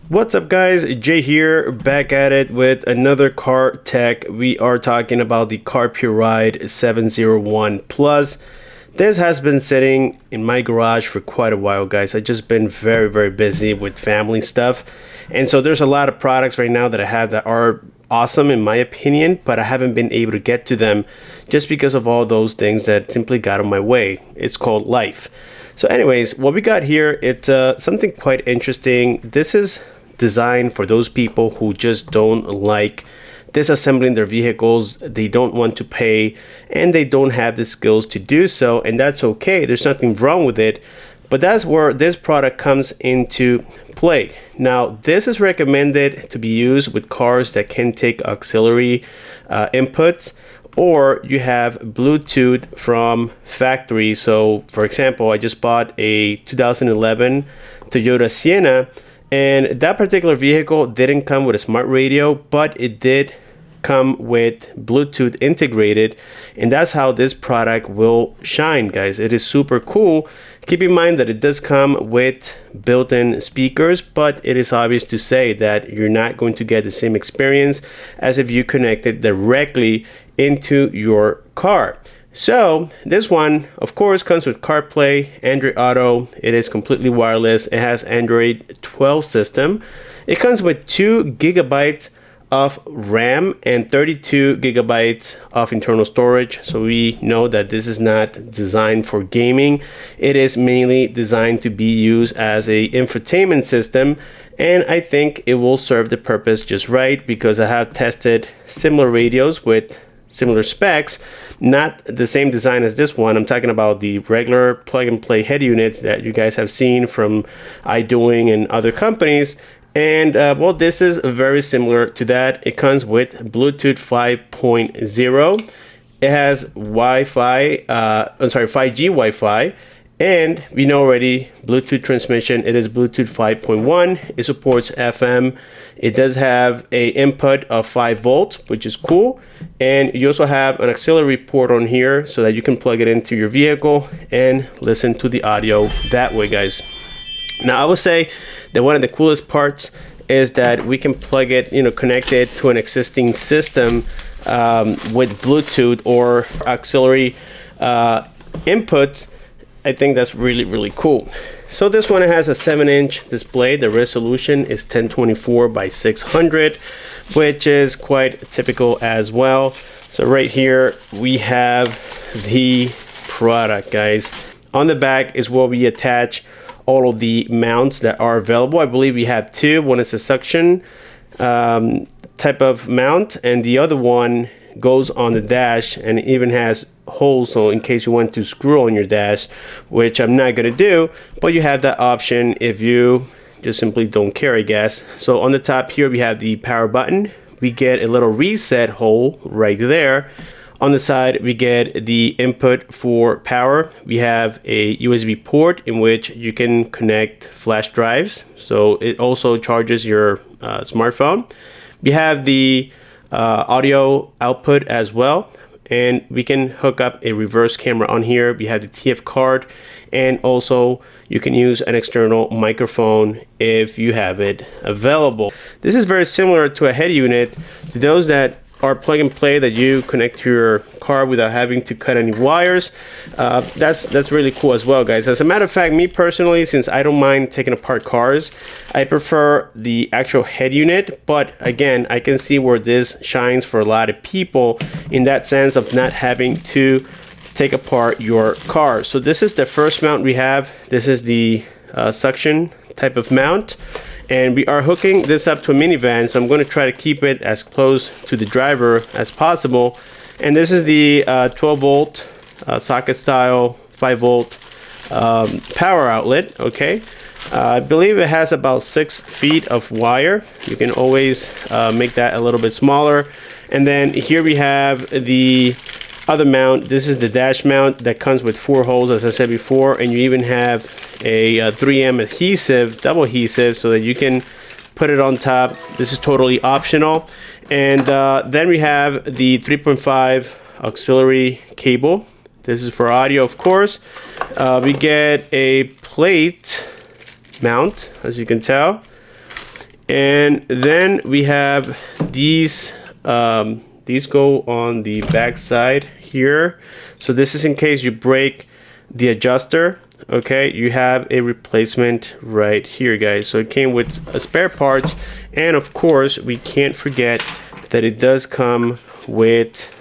What's up guys, Jay here, back at it with another car tech. We are talking about the Carpuride 701 Plus. This has been sitting in my garage for quite a while, guys. I've just been very busy with family stuff. And so there's a lot of products right now that I have that are awesome in my opinion, but I haven't been able to get to them just because of all those things that simply got in my way. It's called life. So anyways, what we got here, it's something quite interesting. This is designed for those people who just don't like disassembling their vehicles. They don't want to pay and they don't have the skills to do so, and that's okay. There's nothing wrong with it, but that's where this product comes into play. Now, this is recommended to be used with cars that can take auxiliary inputs, or you have Bluetooth from factory. So for example, I just bought a 2011 Toyota Sienna, and that particular vehicle didn't come with a smart radio, but it did come with Bluetooth integrated, and that's how this product will shine, guys. It is super cool. Keep in mind that it does come with built-in speakers, but it is obvious to say that you're not going to get the same experience as if you connected directly into your car. So this one, of course, comes with CarPlay, Android Auto. It is completely wireless. It has Android 12 system. It comes with 2 gigabytes of RAM and 32 gigabytes of internal storage. So we know that this is not designed for gaming. It is mainly designed to be used as a infotainment system. And I think it will serve the purpose just right, because I have tested similar radios with similar specs, not the same design as this one. I'm talking about the regular plug and play head units that you guys have seen from iDoing and other companies. And well, this is very similar to that. It comes with Bluetooth 5.0. It has Wi-Fi, 5G Wi-Fi. And we know already Bluetooth transmission. It is Bluetooth 5.1. It supports FM. It does have a input of 5 volts, which is cool. And you also have an auxiliary port on here so that you can plug it into your vehicle and listen to the audio that way, guys. Now, I would say that one of the coolest parts is that we can plug it, connect it to an existing system with Bluetooth or auxiliary inputs. I think that's really cool. So this one has a 7-inch display. The resolution is 1024 by 600, which is quite typical as well. So right here we have the product, guys. On the back is where we attach all of the mounts that are available. I believe we have 2. One is a suction type of mount, and the other one goes on the dash, and it even has holes so in case you want to screw on your dash, which I'm not gonna do, but you have that option if you just simply don't care, I guess. So on the top here we have the power button. We get a little reset hole right there. On the side we get the input for power. We have a USB port in which you can connect flash drives, so it also charges your smartphone. We have the audio output as well, and we can hook up a reverse camera on here. We have the TF card, and also you can use an external microphone if you have it available. This is very similar to a head unit. To those that are plug and play, that you connect to your car without having to cut any wires, that's really cool as well, guys. As a matter of fact, me personally, since I don't mind taking apart cars, I prefer the actual head unit. But again, I can see where this shines for a lot of people in that sense of not having to take apart your car. So this is the first mount we have. This is the suction type of mount, and we are hooking this up to a minivan, so I'm going to try to keep it as close to the driver as possible. And this is the 12 volt socket style 5 volt power outlet. Okay, I believe it has about 6 feet of wire. You can always make that a little bit smaller. And then here we have the other mount. This is the dash mount that comes with 4 holes, as I said before, and you even have a 3M adhesive, double adhesive, so that you can put it on top. This is totally optional. And then we have the 3.5 auxiliary cable. This is for audio, of course. We get a plate mount, as you can tell. And then we have these go on the back side here. So this is in case you break the adjuster. Okay, you have a replacement right here, guys. So it came with a spare parts, and of course we can't forget that it does come with,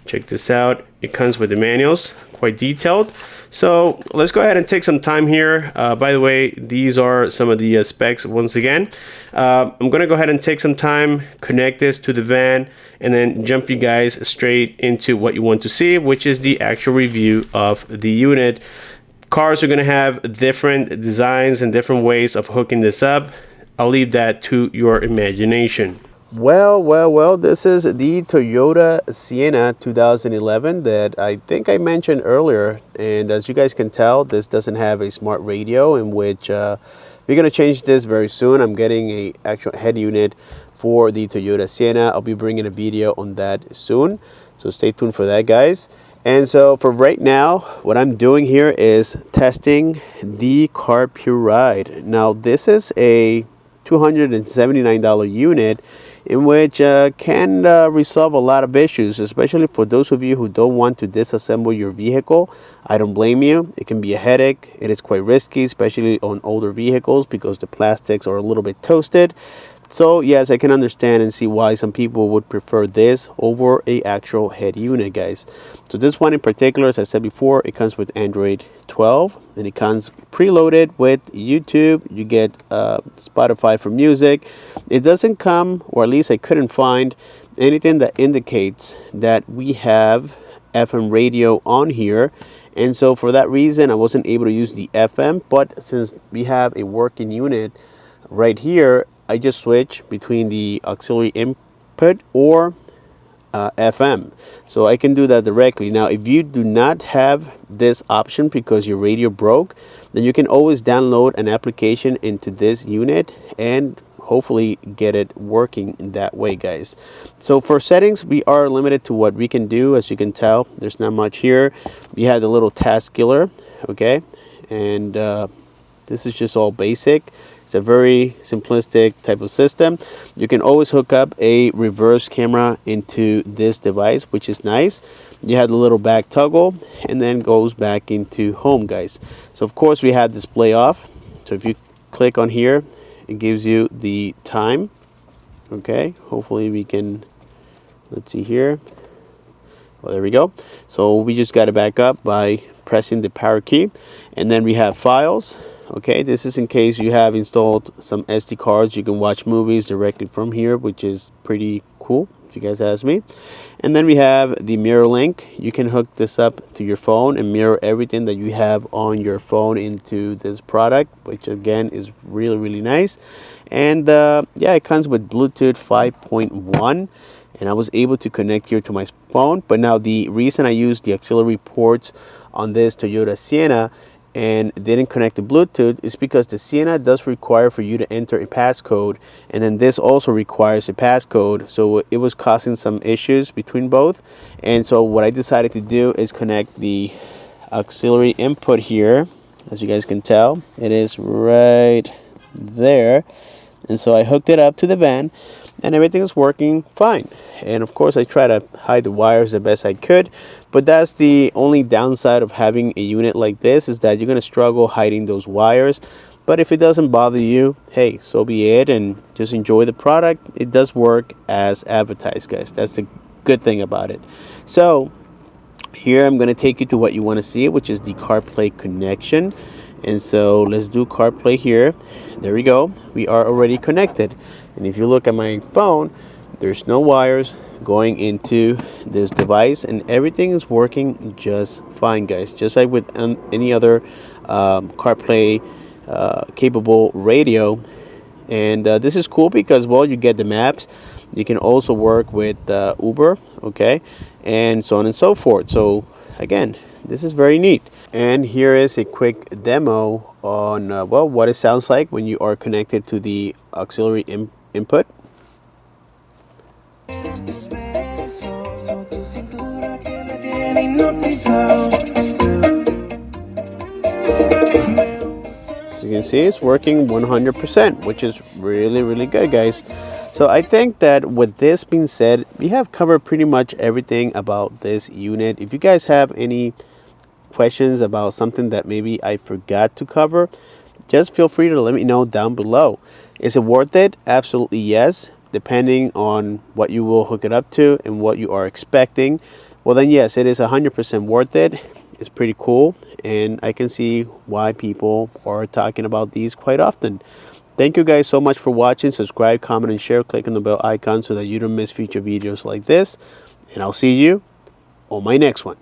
check this out, it comes with the manuals, quite detailed. So let's go ahead and take some time here. By the way, these are some of the specs once again. I'm gonna go ahead and take some time, connect this to the van, and then jump you guys straight into what you want to see, which is the actual review of the unit. Cars are going to have different designs and different ways of hooking this up. I'll leave that to your imagination. Well, this is the Toyota Sienna 2011 that I think I mentioned earlier. And as you guys can tell, this doesn't have a smart radio, in which we're going to change this very soon. I'm getting a actual head unit for the Toyota Sienna. I'll be bringing a video on that soon. So stay tuned for that, guys. And so for right now, what I'm doing here is testing the Carpuride. Now this is a $279 unit, in which can resolve a lot of issues, especially for those of you who don't want to disassemble your vehicle. I don't blame you. It can be a headache. It is quite risky, especially on older vehicles, because the plastics are a little bit toasted. So yes, I can understand and see why some people would prefer this over a actual head unit, guys. So this one in particular, as I said before, it comes with Android 12, and it comes preloaded with YouTube. You get Spotify for music. It doesn't come, or at least I couldn't find anything that indicates that we have FM radio on here. And so for that reason, I wasn't able to use the FM. But since we have a working unit right here, I just switch between the auxiliary input or FM. So I can do that directly. Now, if you do not have this option because your radio broke, then you can always download an application into this unit and hopefully get it working in that way, guys. So for settings, we are limited to what we can do. As you can tell, there's not much here. We have the little task killer, okay? And this is just all basic. It's a very simplistic type of system. You can always hook up a reverse camera into this device, which is nice. You have the little back toggle, and then goes back into home, guys. So of course we have display off. So if you click on here, it gives you the time. Okay, hopefully we can, let's see here. Well, there we go. So we just got to back up by pressing the power key, and then we have files. Okay, this is in case you have installed some SD cards. You can watch movies directly from here, which is pretty cool if you guys ask me. And then we have the mirror link. You can hook this up to your phone and mirror everything that you have on your phone into this product, which again is really nice. And yeah, it comes with Bluetooth 5.1, and I was able to connect here to my phone. But now the reason I used the auxiliary ports on this Toyota Sienna and didn't connect to Bluetooth is because the Sienna does require for you to enter a passcode, and then this also requires a passcode. So it was causing some issues between both. And so what I decided to do is connect the auxiliary input here. As you guys can tell, it is right there. And so I hooked it up to the van, and everything is working fine. And of course I try to hide the wires the best I could, but that's the only downside of having a unit like this, is that you're going to struggle hiding those wires. But if it doesn't bother you, hey, so be it, and just enjoy the product. It does work as advertised, guys. That's the good thing about it. So here I'm going to take you to what you want to see, which is the CarPlay connection. And so let's do CarPlay here. There we go. We are already connected. And if you look at my phone, there's no wires going into this device, and everything is working just fine, guys. Just like with any other CarPlay capable radio. And this is cool because, well, you get the maps. You can also work with Uber, okay, and so on and so forth. So again, this is very neat. And here is a quick demo on well, what it sounds like when you are connected to the auxiliary input. As you you can see, it's working 100%, which is really good, guys. So I think that with this being said, we have covered pretty much everything about this unit. If you guys have any questions about something that maybe I forgot to cover, just feel free to let me know down below. Is it worth it? Absolutely yes, depending on what you will hook it up to and what you are expecting. Well then yes, it is 100% worth it. It's pretty cool, and I can see why people are talking about these quite often. Thank you guys so much for watching. Subscribe, comment, and share. Click on the bell icon so that you don't miss future videos like this. And I'll see you on my next one.